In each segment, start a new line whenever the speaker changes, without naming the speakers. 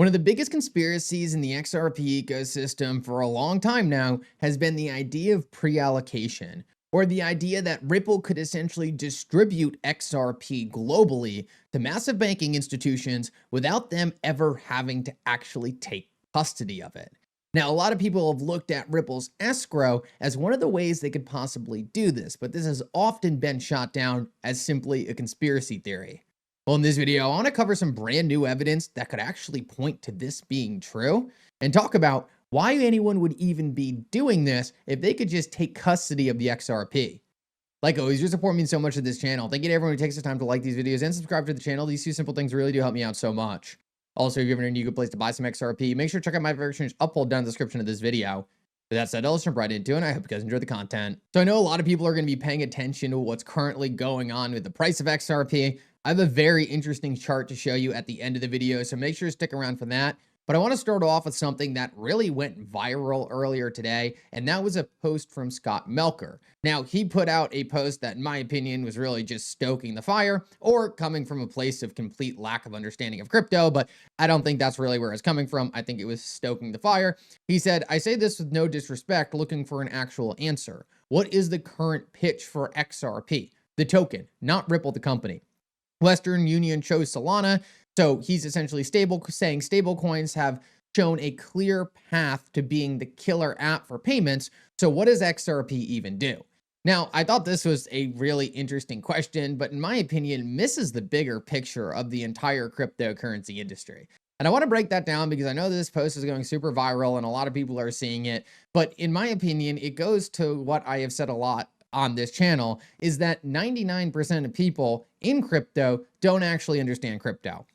One of the biggest conspiracies in the XRP ecosystem for a long time now has been the idea of pre-allocation, or the idea that Ripple could essentially distribute XRP globally to massive banking institutions without them ever having to actually take custody of it. Now, a lot of people have looked at Ripple's escrow as one of the ways they could possibly do this, but this has often been shot down as simply a conspiracy theory. Well, in this video, I want to cover some brand new evidence that could actually point to this being true and talk about why anyone would even be doing this if they could just take custody of the XRP. Like always, your support means so much to this channel. Thank you to everyone who takes the time to like these videos and subscribe to the channel. These two simple things really do help me out so much. Also, if you're ever in a good place to buy some XRP, make sure to check out my very exchange upload down in the description of this video. With that said, let's jump right into it, and I hope you guys enjoy the content. So I know a lot of people are going to be paying attention to what's currently going on with the price of XRP. I have a very interesting chart to show you at the end of the video, so make sure to stick around for that. But I want to start off with something that really went viral earlier today, and that was a post from Scott Melker. Now, he put out a post that, in my opinion, was really just stoking the fire, or coming from a place of complete lack of understanding of crypto, but I don't think that's really where it's coming from. I think it was stoking the fire. He said, "I say this with no disrespect, looking for an actual answer. What is the current pitch for XRP? The token, not Ripple the company. Western Union chose Solana." So he's essentially saying stable coins have shown a clear path to being the killer app for payments. So what does XRP even do? Now, I thought this was a really interesting question, but in my opinion, misses the bigger picture of the entire cryptocurrency industry. And I want to break that down because I know this post is going super viral and a lot of people are seeing it. But in my opinion, it goes to what I have said a lot on this channel, is that 99% of people in crypto don't actually understand crypto.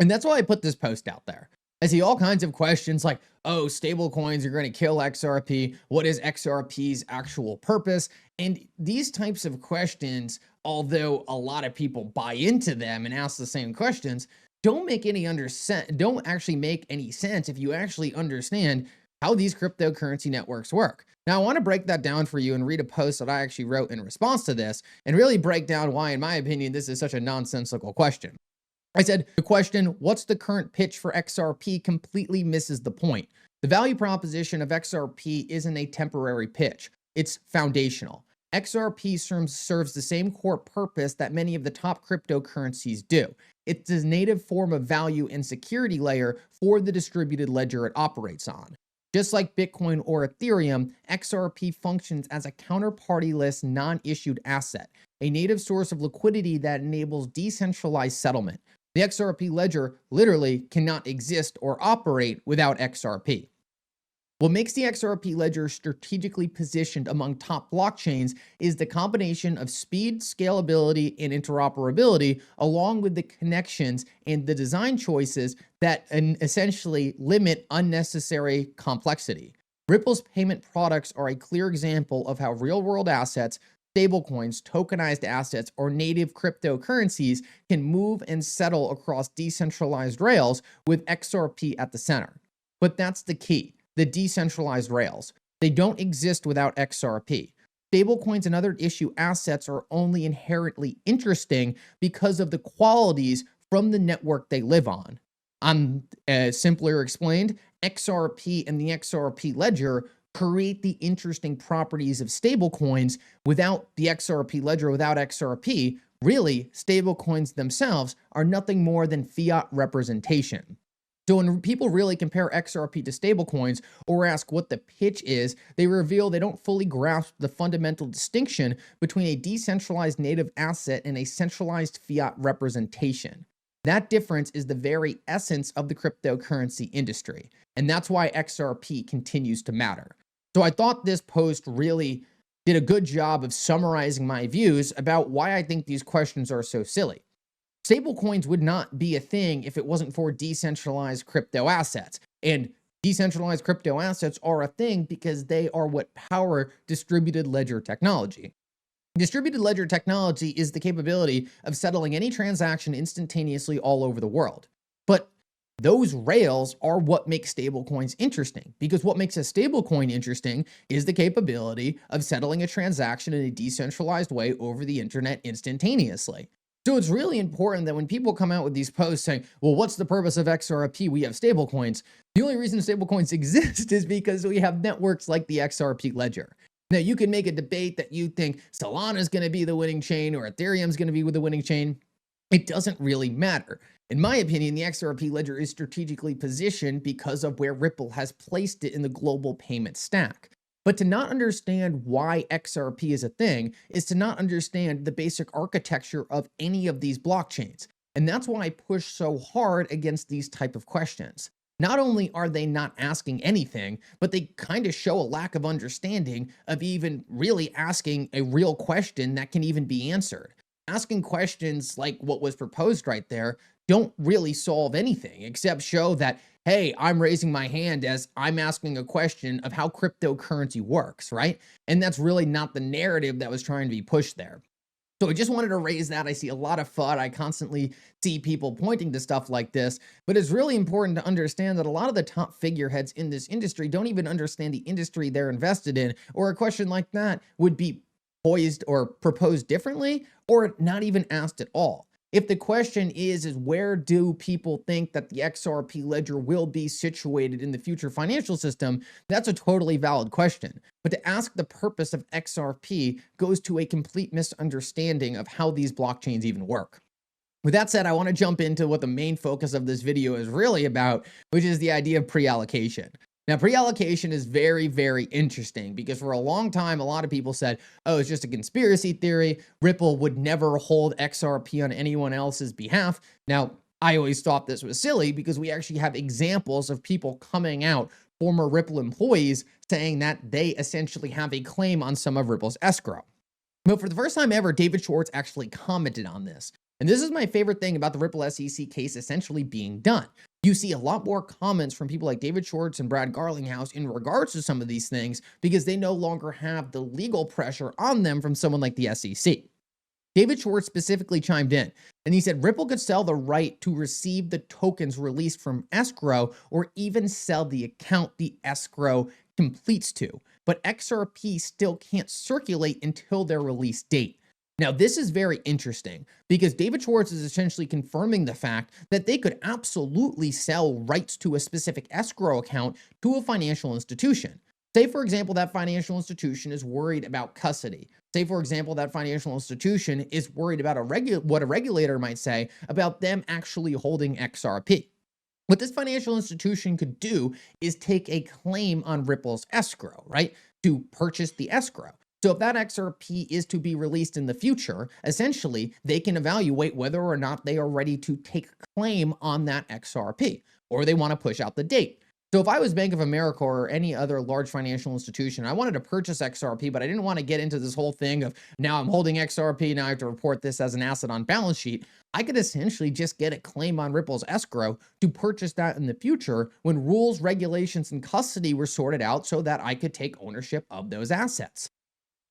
And that's why I put this post out there. I see all kinds of questions like, oh, stable coins are going to kill XRP. What is XRP's actual purpose? And these types of questions, although a lot of people buy into them and ask the same questions, don't actually make any sense if you actually understand how these cryptocurrency networks work. Now, I want to break that down for you and read a post that I actually wrote in response to this and really break down why, in my opinion, this is such a nonsensical question. I said, the question, what's the current pitch for XRP, completely misses the point. The value proposition of XRP isn't a temporary pitch. It's foundational. XRP serves the same core purpose that many of the top cryptocurrencies do. It's a native form of value and security layer for the distributed ledger it operates on. Just like Bitcoin or Ethereum, XRP functions as a counterparty-less, non-issued asset, a native source of liquidity that enables decentralized settlement. The XRP ledger literally cannot exist or operate without XRP. What makes the XRP ledger strategically positioned among top blockchains is the combination of speed, scalability, and interoperability, along with the connections and the design choices that essentially limit unnecessary complexity. Ripple's payment products are a clear example of how real-world assets, stablecoins, tokenized assets, or native cryptocurrencies can move and settle across decentralized rails with XRP at the center. But that's the key, the decentralized rails. They don't exist without XRP. Stablecoins and other issue assets are only inherently interesting because of the qualities from the network they live on. Simpler explained, XRP and the XRP ledger create the interesting properties of stablecoins. Without the XRP ledger, without XRP, really, stablecoins themselves are nothing more than fiat representation. So when people really compare XRP to stablecoins or ask what the pitch is, they reveal they don't fully grasp the fundamental distinction between a decentralized native asset and a centralized fiat representation. That difference is the very essence of the cryptocurrency industry, and that's why XRP continues to matter. So I thought this post really did a good job of summarizing my views about why I think these questions are so silly. Stablecoins would not be a thing if it wasn't for decentralized crypto assets. And decentralized crypto assets are a thing because they are what power distributed ledger technology. Distributed ledger technology is the capability of settling any transaction instantaneously all over the world. But those rails are what makes stablecoins interesting, because what makes a stablecoin interesting is the capability of settling a transaction in a decentralized way over the internet instantaneously. So it's really important that when people come out with these posts saying, well, what's the purpose of XRP? We have stablecoins. The only reason stablecoins exist is because we have networks like the XRP ledger. Now, you can make a debate that you think Solana is going to be the winning chain or Ethereum is going to be the winning chain. It doesn't really matter. In my opinion, the XRP ledger is strategically positioned because of where Ripple has placed it in the global payment stack. But to not understand why XRP is a thing is to not understand the basic architecture of any of these blockchains. And that's why I push so hard against these type of questions. Not only are they not asking anything, but they kind of show a lack of understanding of even really asking a real question that can even be answered. Asking questions like what was proposed right there don't really solve anything except show that, hey, I'm raising my hand as I'm asking a question of how cryptocurrency works, right? And that's really not the narrative that was trying to be pushed there. So I just wanted to raise that. I see a lot of FUD. I constantly see people pointing to stuff like this, but it's really important to understand that a lot of the top figureheads in this industry don't even understand the industry they're invested in, or a question like that would be poised or proposed differently, or not even asked at all. If the question is where do people think that the XRP ledger will be situated in the future financial system, that's a totally valid question. But to ask the purpose of XRP goes to a complete misunderstanding of how these blockchains even work. With that said, I want to jump into what the main focus of this video is really about, which is the idea of pre-allocation. Now, pre-allocation is very, very interesting because for a long time, a lot of people said, oh, it's just a conspiracy theory. Ripple would never hold XRP on anyone else's behalf. Now, I always thought this was silly because we actually have examples of people coming out, former Ripple employees, saying that they essentially have a claim on some of Ripple's escrow. But for the first time ever, David Schwartz actually commented on this. And this is my favorite thing about the Ripple SEC case essentially being done. You see a lot more comments from people like David Schwartz and Brad Garlinghouse in regards to some of these things because they no longer have the legal pressure on them from someone like the SEC. David Schwartz specifically chimed in and he said Ripple could sell the right to receive the tokens released from escrow or even sell the account the escrow completes to, but XRP still can't circulate until their release date. Now, this is very interesting because David Schwartz is essentially confirming the fact that they could absolutely sell rights to a specific escrow account to a financial institution. Say, for example, that financial institution is worried about custody. Say, for example, that financial institution is worried about what a regulator might say about them actually holding XRP. What this financial institution could do is take a claim on Ripple's escrow, right, to purchase the escrow. So if that XRP is to be released in the future, essentially, they can evaluate whether or not they are ready to take claim on that XRP, or they want to push out the date. So if I was Bank of America or any other large financial institution, I wanted to purchase XRP, but I didn't want to get into this whole thing of now I'm holding XRP, now I have to report this as an asset on balance sheet. I could essentially just get a claim on Ripple's escrow to purchase that in the future when rules, regulations, and custody were sorted out so that I could take ownership of those assets.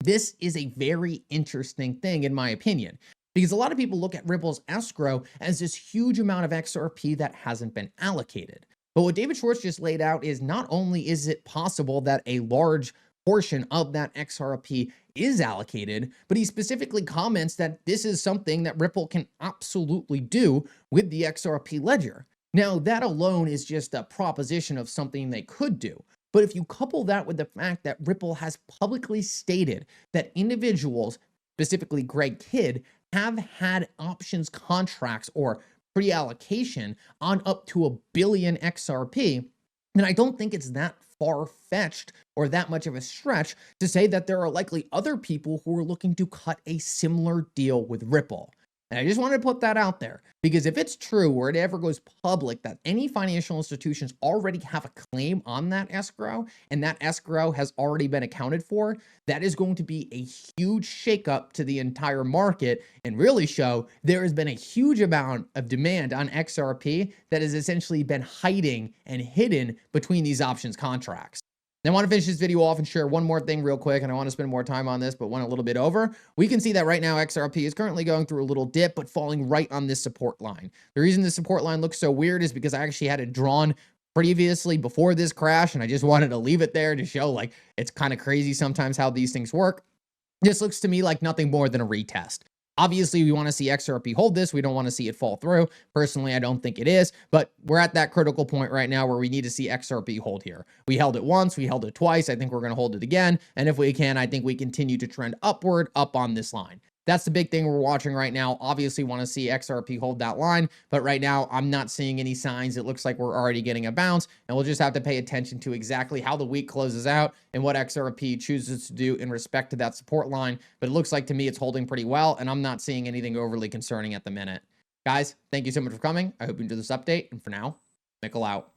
This is a very interesting thing, in my opinion, because a lot of people look at Ripple's escrow as this huge amount of XRP that hasn't been allocated. But what David Schwartz just laid out is not only is it possible that a large portion of that XRP is allocated, but he specifically comments that this is something that Ripple can absolutely do with the XRP ledger. Now, that alone is just a proposition of something they could do. But if you couple that with the fact that Ripple has publicly stated that individuals, specifically Greg Kidd, have had options contracts or pre-allocation on up to 1 billion XRP, then I don't think it's that far-fetched or that much of a stretch to say that there are likely other people who are looking to cut a similar deal with Ripple. And I just wanted to put that out there because if it's true or it ever goes public that any financial institutions already have a claim on that escrow and that escrow has already been accounted for, that is going to be a huge shakeup to the entire market and really show there has been a huge amount of demand on XRP that has essentially been hiding and hidden between these options contracts. Now, I want to finish this video off and share one more thing real quick, and I want to spend more time on this, but went a little bit over. We can see that right now XRP is currently going through a little dip, but falling right on this support line. The reason this support line looks so weird is because I actually had it drawn previously before this crash, and I just wanted to leave it there to show like it's kind of crazy sometimes how these things work. This looks to me like nothing more than a retest. Obviously, we want to see XRP hold this. We don't want to see it fall through. Personally, I don't think it is, but we're at that critical point right now where we need to see XRP hold here. We held it once, we held it twice. I think we're going to hold it again. And if we can, I think we continue to trend upward up on this line. That's the big thing we're watching right now. Obviously, want to see XRP hold that line, but right now I'm not seeing any signs. It looks like we're already getting a bounce, and we'll just have to pay attention to exactly how the week closes out and what XRP chooses to do in respect to that support line. But it looks like to me it's holding pretty well, and I'm not seeing anything overly concerning at the minute. Guys, thank you so much for coming. I hope you enjoyed this update, and for now, Mickle out.